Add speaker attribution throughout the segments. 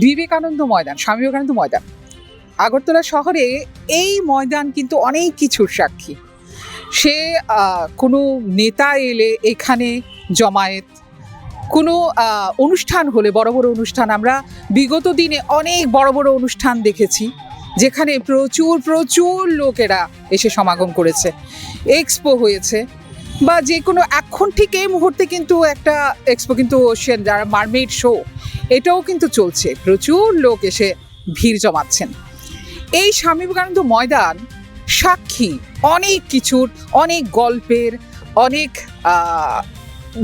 Speaker 1: বিবেকানন্দ ময়দান, স্বামী বিবেকানন্দ ময়দান, আগরতলা শহরে এই ময়দান কিন্তু অনেক কিছুর সাক্ষী। সে কোনো নেতা এলে এখানে জমায়েত, কোনো অনুষ্ঠান হলে, বড় বড় অনুষ্ঠান, আমরা বিগত দিনে অনেক বড় বড় অনুষ্ঠান দেখেছি যেখানে প্রচুর প্রচুর লোকেরা এসে সমাগম করেছে, এক্সপো হয়েছে, বা যে কোনো এখন ঠিক এই মুহূর্তে কিন্তু একটা এক্সপো কিন্তু ওশিয়ান, যারা মারমেড শো, এটাও কিন্তু চলছে, প্রচুর লোক এসে ভিড় জমাচ্ছেন। এই স্বামী বিবেকানন্দ ময়দান সাক্ষী অনেক কিছুর, অনেক গল্পের, অনেক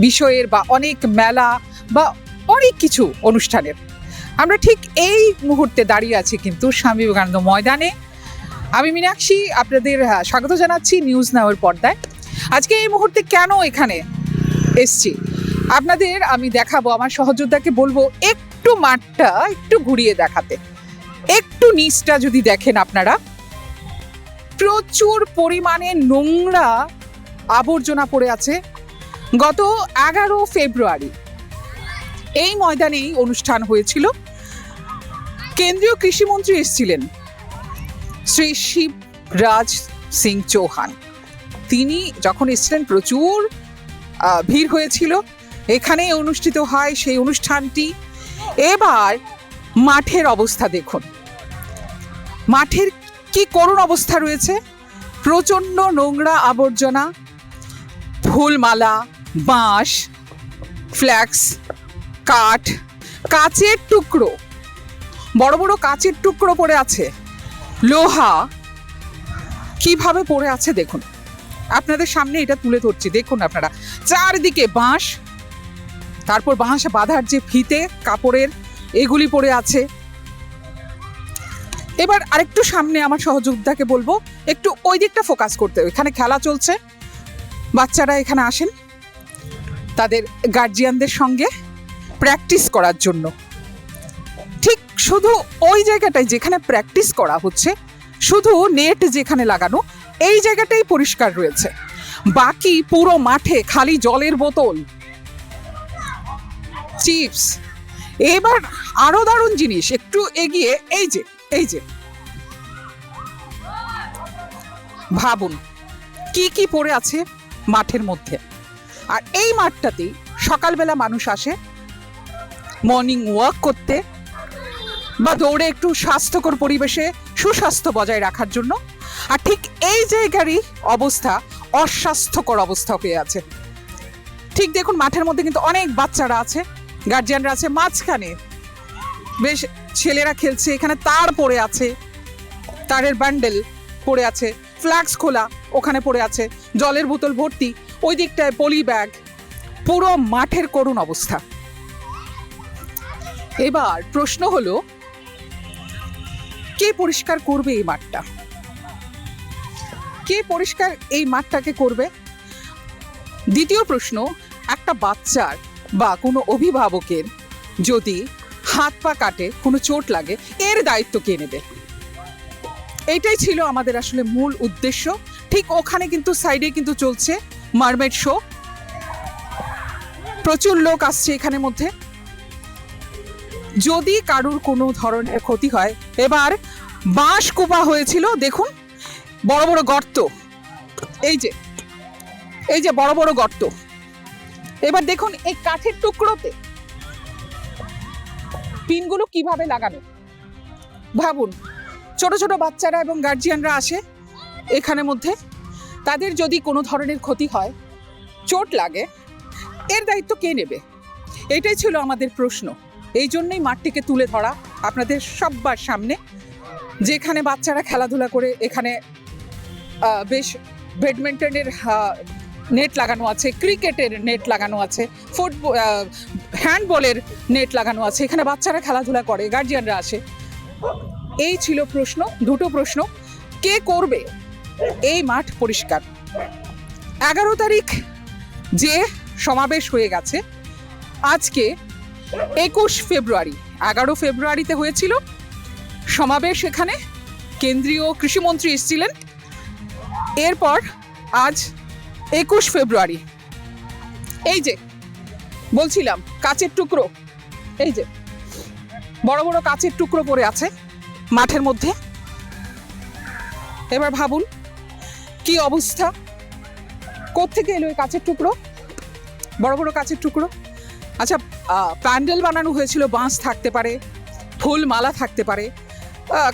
Speaker 1: বিষয়ের, বা অনেক মেলা, বা অনেক কিছু অনুষ্ঠানের। আমরা ঠিক এই মুহূর্তে দাঁড়িয়ে আছি কিন্তু স্বামী বিবেকানন্দ ময়দানে। আমি মীনাক্ষী আপনাদের স্বাগত জানাচ্ছি নিউজ নাওয়ের পর্দায়। আজকে এই মুহূর্তে কেন এখানে এসছি আপনাদের আমি দেখাবো, আমার সহযোদ্ধাকে বলবো একটু মাঠটা একটু ঘুরিয়ে দেখাতে। একটু নিচটা যদি দেখেন আপনারা, প্রচুর পরিমাণে নোংরা আবর্জনা পড়ে আছে। গত 11 ফেব্রুয়ারি এই ময়দানেই অনুষ্ঠান হয়েছিল। কেন্দ্রীয় কৃষিমন্ত্রী এসেছিলেন শ্রী শিবরাজ সিং চৌহান। তিনি যখন এসেছিলেন প্রচুর ভিড় হয়েছিল, এখানে অনুষ্ঠিত হয় সেই অনুষ্ঠানটি। এবার মাঠের অবস্থা দেখুন, মাঠের কি করুণ অবস্থা রয়েছে। প্রচণ্ড নোংরা আবর্জনা, ফুলমালা, বাঁশ, ফ্ল্যাক্স, কাঠ, কাচের টুকরো, বড় বড় কাচের টুকরো পড়ে আছে, লোহা কিভাবে পড়ে আছে দেখুন। আপনাদের সামনে এটা তুলে ধরছি, দেখুন আপনারা, চারদিকে বাঁশ, তারপর বাঁশ বাঁধার যে ফিতে কাপড়ের, এগুলি পড়ে আছে। এবার আরেকটু সামনে আমার সহযোদ্ধাকে বলবো একটু ওই দিকটা ফোকাস করতে। এখানে খেলা চলছে, বাচ্চারা এখানে আসেন তাদের গার্জিয়ানদের সঙ্গে প্র্যাকটিস করার জন্য। ঠিক শুধু ওই জায়গাটাই যেখানে প্র্যাকটিস করা হচ্ছে, শুধু নেট যেখানে লাগানো, এই জায়গাটাই পরিষ্কার রয়েছে। বাকি পুরো মাঠে খালি জলের বোতল, চিপস। এবার আরো দারুণ জিনিস, একটু এগিয়ে এই যে ভাবুন কি কি পড়ে আছে মাঠের মধ্যে। আর এই মাঠটাতেই সকালবেলা মানুষ আসে মর্নিং ওয়াক করতে, বা দৌড়ে একটু স্বাস্থ্যকর পরিবেশে সুস্বাস্থ্য বজায় রাখার জন্য। আর ঠিক এই জায়গারই অবস্থা অস্বাস্থ্যকর অবস্থা হয়ে আছে। ঠিক দেখুন, মাঠের মধ্যে কিন্তু অনেক বাচ্চারা আছে, গার্জিয়ানরা আছে, মাঝখানে বেশ ছেলেরা খেলছে, এখানে তার পড়ে আছে, তারের বান্ডেল পড়ে আছে, ফ্ল্যাক্স খোলা ওখানে পড়ে আছে, জলের বোতল ভর্তি, ওই দিকটায় পলি ব্যাগ, পুরো মাঠের করুণ অবস্থা। এবার প্রশ্ন হলো, কে পরিষ্কার করবে এই মাঠটা? কে পরিষ্কার এই মাঠটাকে করবে? দ্বিতীয় প্রশ্ন, একটা বাচ্চার বা কোনো অভিভাবকের যদি হাত পা কাটে, কোনো চোট লাগে, এর দায়িত্ব কে নেবে? এইটাই ছিল আমাদের আসলে মূল উদ্দেশ্য। ঠিক ওখানে কিন্তু সাইডে কিন্তু চলছে মারমেড শো, প্রচুর লোক আসছে এখানের মধ্যে। যদি কারুর কোনো ধরনের ক্ষতি হয়, এবার বাঁশ কোপা হয়েছিল, দেখুন বড় বড় গর্ত, এই যে বড় বড় গর্ত। এবার দেখুন এই কাঠের টুকরোতে পিনগুলো কিভাবে লাগানো। ভাবুন, ছোট ছোট বাচ্চারা এবং গার্জিয়ানরা আসে এখানের মধ্যে, তাদের যদি কোনো ধরনের ক্ষতি হয়, চোট লাগে, এর দায়িত্ব কে নেবে? এটাই ছিল আমাদের প্রশ্ন। এই জন্যই মাঠটিকে তুলে ধরা আপনাদের সবার সামনে, যেখানে বাচ্চারা খেলাধুলা করে। এখানে বেশ ব্যাডমিন্টনের নেট লাগানো আছে, ক্রিকেটের নেট লাগানো আছে, ফুটবল হ্যান্ডবলের নেট লাগানো আছে, এখানে বাচ্চারা খেলাধুলা করে, গার্জিয়ানরা আসে। এই ছিল প্রশ্ন, দুটো প্রশ্ন, কে করবে এই মাঠ পরিষ্কার? 11 তারিখ যে সমাবেশ হয়ে গেছে, আজকে 21 ফেব্রুয়ারি, 11 ফেব্রুয়ারিতে হয়েছিল সমাবেশ, এখানে কেন্দ্রীয় কৃষিমন্ত্রী এসেছিলেন। এরপর আজ 21 ফেব্রুয়ারি, এই যে বলছিলাম কাচের টুকরো, এই যে বড় বড় কাচের টুকরো পড়ে আছে মাঠের মধ্যে। এবার ভাবুন কি অবস্থা, কোত্থেকে এলো এই কাচের টুকরো, বড় বড় কাচের টুকরো। আচ্ছা, প্যান্ডেল বানানো হয়েছিল, বাঁশ থাকতে পারে, ফুল মালা থাকতে পারে,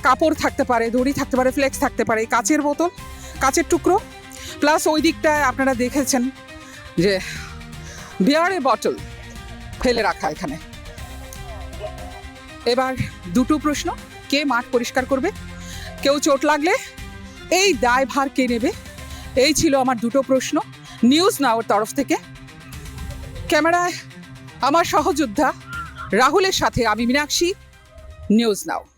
Speaker 1: কাপড় থাকতে পারে, দড়ি থাকতে পারে, ফ্লেক্স থাকতে পারে, কাচের বোতল, কাচের টুকরো, প্লাস ওই দিকটায় আপনারা দেখেছেন যে বিয়ারের বটল ফেলে রাখা এখানে। এবার দুটো প্রশ্ন, কে মাঠ পরিষ্কার করবে, কেউ চোট লাগলে এই দায়ভার কে নেবে, এই ছিল আমার দুটো প্রশ্ন নিউজ নাওর তরফ থেকে। ক্যামেরায় আমার সহযোদ্ধা রাহুলের সাথে আমি মীনাক্ষী, নিউজ নাও।